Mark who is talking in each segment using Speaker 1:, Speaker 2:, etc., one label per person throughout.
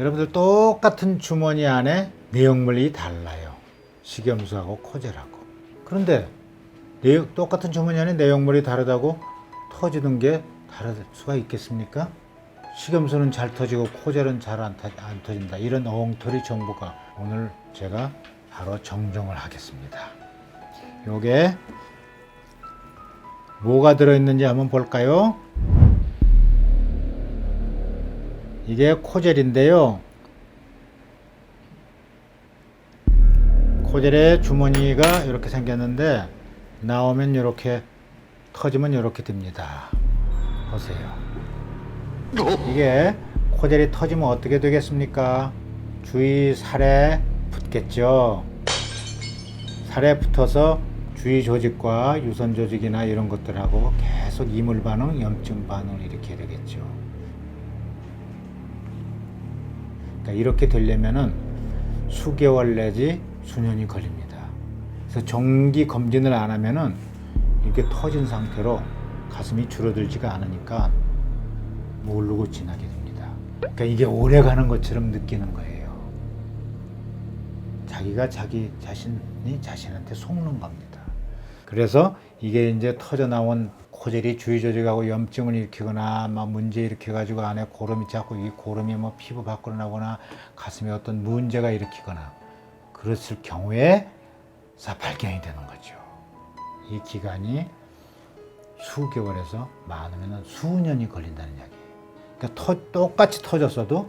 Speaker 1: 여러분들 똑같은 주머니 안에 내용물이 달라요. 식염수하고 코젤하고. 그런데 똑같은 주머니 안에 내용물이 다르다고 터지는 게 다를 수가 있겠습니까? 식염수는 잘 터지고 코젤은 잘 안 터진다. 이런 엉터리 정보가 오늘 제가 바로 정정을 하겠습니다. 요게 뭐가 들어있는지 한번 볼까요? 이게 코젤인데요. 코젤의 주머니가 이렇게 생겼는데 나오면 이렇게 터지면 이렇게 됩니다. 보세요. 이게 코젤이 터지면 어떻게 되겠습니까? 주위 살에 붙겠죠. 살에 붙어서 주위 조직과 유선 조직이나 이런 것들하고 계속 이물 반응, 염증 반응을 일으키게 되겠죠. 그러니까 이렇게 되려면은 수개월 내지 수년이 걸립니다. 그래서 정기 검진을 안 하면은 이렇게 터진 상태로 가슴이 줄어들지가 않으니까 모르고 지나게 됩니다. 그러니까 이게 오래 가는 것처럼 느끼는 거예요. 자기가 자기 자신이 자신한테 속는 겁니다. 그래서 이게 이제 터져 나온 코젤이 주위 조직하고 염증을 일으키거나 막 문제 일으켜가지고 안에 고름이 자꾸 이 고름이 뭐 피부 밖으로 나거나 가슴에 어떤 문제가 일으키거나 그랬을 경우에 발견이 되는 거죠. 이 기간이 수개월에서 많으면 수년이 걸린다는 이야기예요. 그러니까 똑같이 터졌어도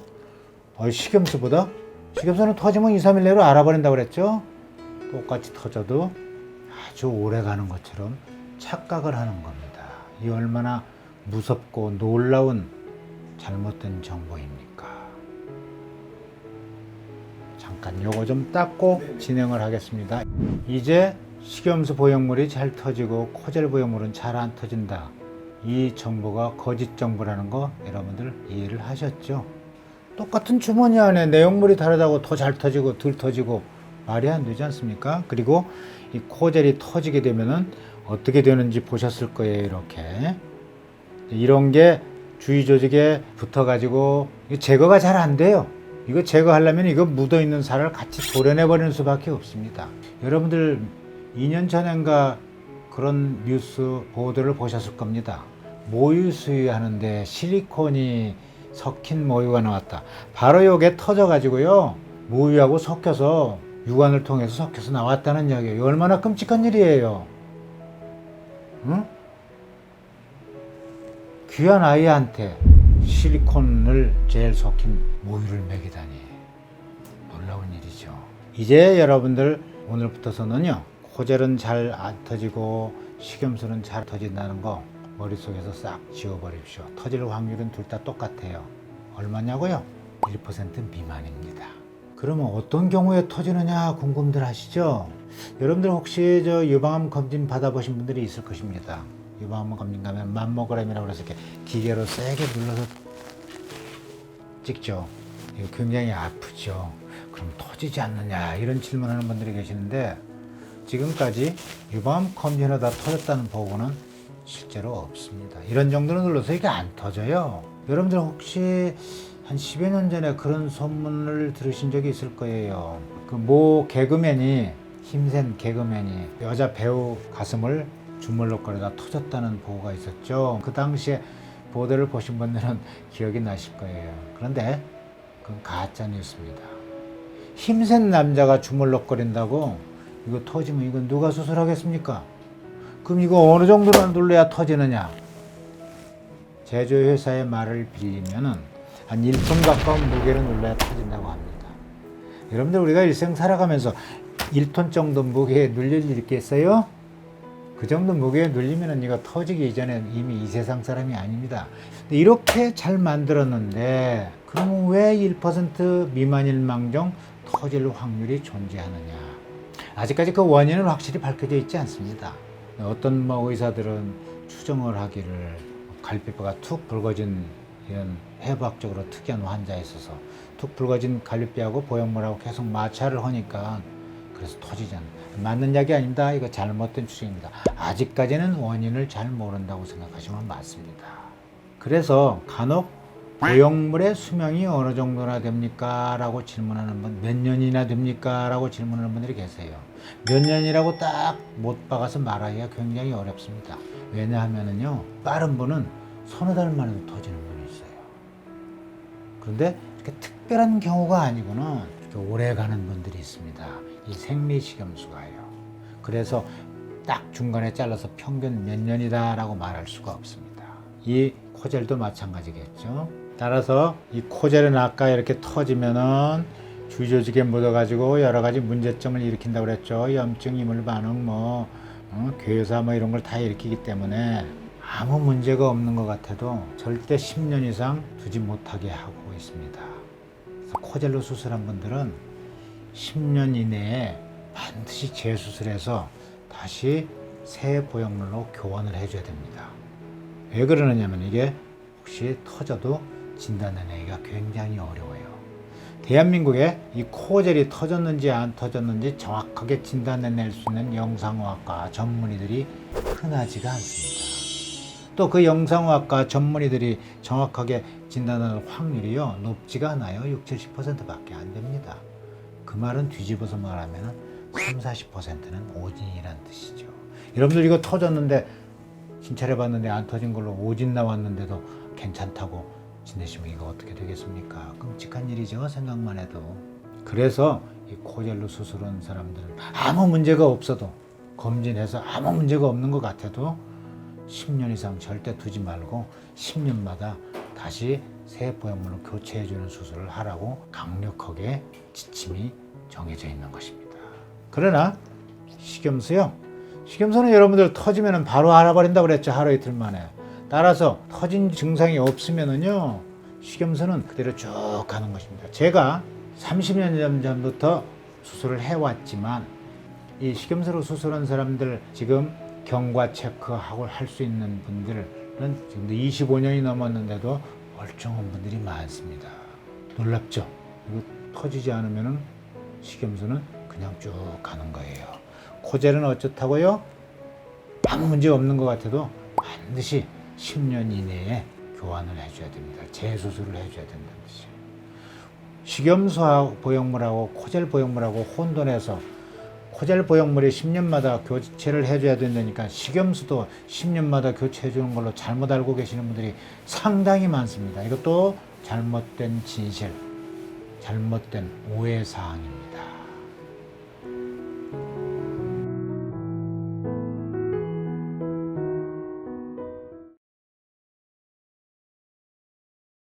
Speaker 1: 식염수는 터지면 2, 3일 내로 알아버린다고 그랬죠. 똑같이 터져도 아주 오래 가는 것처럼 착각을 하는 겁니다. 이 얼마나 무섭고 놀라운 잘못된 정보입니까? 잠깐 요거 좀 닦고 진행을 하겠습니다. 이제 식염수 보형물이 잘 터지고 코젤 보형물은 잘 안 터진다. 이 정보가 거짓 정보라는 거 여러분들 이해를 하셨죠? 똑같은 주머니 안에 내용물이 다르다고 더 잘 터지고 덜 터지고 말이 안 되지 않습니까? 그리고 이 코젤이 터지게 되면은 어떻게 되는지 보셨을 거예요. 이렇게 이런 게 주위 조직에 붙어 가지고 제거가 잘 안 돼요. 이거 제거하려면 이거 묻어 있는 살을 같이 도려내 버리는 수밖에 없습니다. 여러분들 2년 전인가 그런 뉴스 보도를 보셨을 겁니다. 모유 수유하는데 실리콘이 섞인 모유가 나왔다. 바로 이게 터져 가지고요 모유하고 섞여서 유관을 통해서 섞여서 나왔다는 이야기예요. 얼마나 끔찍한 일이에요. 응? 귀한 아이한테 실리콘을 젤 섞인 모유를 먹이다니 놀라운 일이죠. 이제 여러분들 오늘부터서는요 코젤은 잘 안 터지고 식염수는 잘 터진다는 거 머릿속에서 싹 지워버립시오. 터질 확률은 둘 다 똑같아요. 얼마냐고요? 1% 미만입니다. 그러면 어떤 경우에 터지느냐 궁금들 하시죠? 여러분들 혹시 유방암 검진 받아보신 분들이 있을 것입니다. 유방암 검진 가면 맘모그램이라고 해서 이렇게 기계로 세게 눌러서 찍죠. 이거 굉장히 아프죠. 그럼 터지지 않느냐 이런 질문하는 분들이 계시는데 지금까지 유방암 검진하다 터졌다는 보고는 실제로 없습니다. 이런 정도로 눌러서 이게 안 터져요. 여러분들 혹시 한 10여 년 전에 그런 소문을 들으신 적이 있을 거예요. 그 모 개그맨이 힘센 개그맨이 여자 배우 가슴을 주물럭거리다 터졌다는 보고가 있었죠. 그 당시에 보도를 보신 분들은 기억이 나실 거예요. 그런데 그건 가짜 뉴스입니다. 힘센 남자가 주물럭거린다고 이거 터지면 이건 누가 수술하겠습니까? 그럼 이거 어느 정도로 눌러야 터지느냐? 제조회사의 말을 빌리면은 한 1톤 가까운 무게를 눌러야 터진다고 합니다. 여러분들 우리가 일생 살아가면서 1톤 정도 무게에 눌릴 일 있겠어요? 그 정도 무게에 눌리면은 이거 터지기 이전에 이미 이 세상 사람이 아닙니다. 이렇게 잘 만들었는데 그러면 왜 1% 미만일 망정 터질 확률이 존재하느냐? 아직까지 그 원인은 확실히 밝혀져 있지 않습니다. 어떤 의사들은 추정을 하기를 갈비뼈가 툭 붉어진 이런 해부학적으로 특이한 환자에 있어서 툭 붉어진 갈비뼈하고 보형물하고 계속 마찰을 하니까 그래서 터지지 않는 맞는 약이 아닙니다. 이거 잘못된 추정입니다. 아직까지는 원인을 잘 모른다고 생각하시면 맞습니다. 그래서 간혹 보형물의 수명이 어느 정도나 됩니까? 라고 질문하는 분, 몇 년이나 됩니까? 라고 질문하는 분들이 계세요. 몇 년이라고 딱 못 박아서 말하기가 굉장히 어렵습니다. 왜냐하면은요, 빠른 분은 서너 달 만에도 터지는 분이 있어요. 그런데 이렇게 특별한 경우가 아니고는 이렇게 오래 가는 분들이 있습니다. 이 생리식염수가요. 그래서 딱 중간에 잘라서 평균 몇 년이다라고 말할 수가 없습니다. 이 코젤도 마찬가지겠죠. 따라서 이 코젤은 아까 이렇게 터지면은 주조직에 묻어가지고 여러 가지 문제점을 일으킨다고 그랬죠. 염증, 이물 반응, 괴사 이런 걸 다 일으키기 때문에 아무 문제가 없는 것 같아도 절대 10년 이상 두지 못하게 하고 있습니다. 그래서 코젤로 수술한 분들은 10년 이내에 반드시 재수술해서 다시 새 보형물로 교환을 해줘야 됩니다. 왜 그러느냐면 이게 혹시 터져도 진단해내기가 굉장히 어려워요. 대한민국에 이 코젤이 터졌는지 안 터졌는지 정확하게 진단해낼 수 있는 영상의학과 전문의들이 흔하지가 않습니다. 또 그 영상의학과 전문의들이 정확하게 진단할 확률이요 높지가 않아요. 60-70%밖에 안 됩니다. 그 말은 뒤집어서 말하면 30-40%는 오진이란 뜻이죠. 여러분들 이거 터졌는데 진찰해봤는데 안 터진 걸로 오진 나왔는데도 괜찮다고 지내시면 이거 어떻게 되겠습니까? 끔찍한 일이죠. 생각만 해도. 그래서 이 코젤로 수술한 사람들은 아무 문제가 없어도 검진해서 아무 문제가 없는 것 같아도 10년 이상 절대 두지 말고 10년마다 다시 새 보형물로 교체해주는 수술을 하라고 강력하게 지침이 정해져 있는 것입니다. 그러나 식염수요. 식염수는 여러분들 터지면 바로 알아버린다고 그랬죠. 하루 이틀 만에. 따라서 터진 증상이 없으면은요, 식염수는 그대로 쭉 가는 것입니다. 제가 30년 전부터 수술을 해왔지만 이 식염수로 수술한 사람들 지금 경과 체크하고 할 수 있는 분들은 지금도 25년이 넘었는데도 멀쩡한 분들이 많습니다. 놀랍죠? 이거 터지지 않으면은 식염수는 그냥 쭉 가는 거예요. 코젤은 어쩌다고요? 아무 문제 없는 것 같아도 반드시 10년 이내에 교환을 해줘야 됩니다. 재수술을 해줘야 된다는 뜻이에요. 식염수 보형물하고 코젤 보형물하고 혼돈해서 코젤 보형물이 10년마다 교체를 해줘야 된다니까 식염수도 10년마다 교체해 주는 걸로 잘못 알고 계시는 분들이 상당히 많습니다. 이것도 잘못된 진실, 잘못된 오해 사항입니다.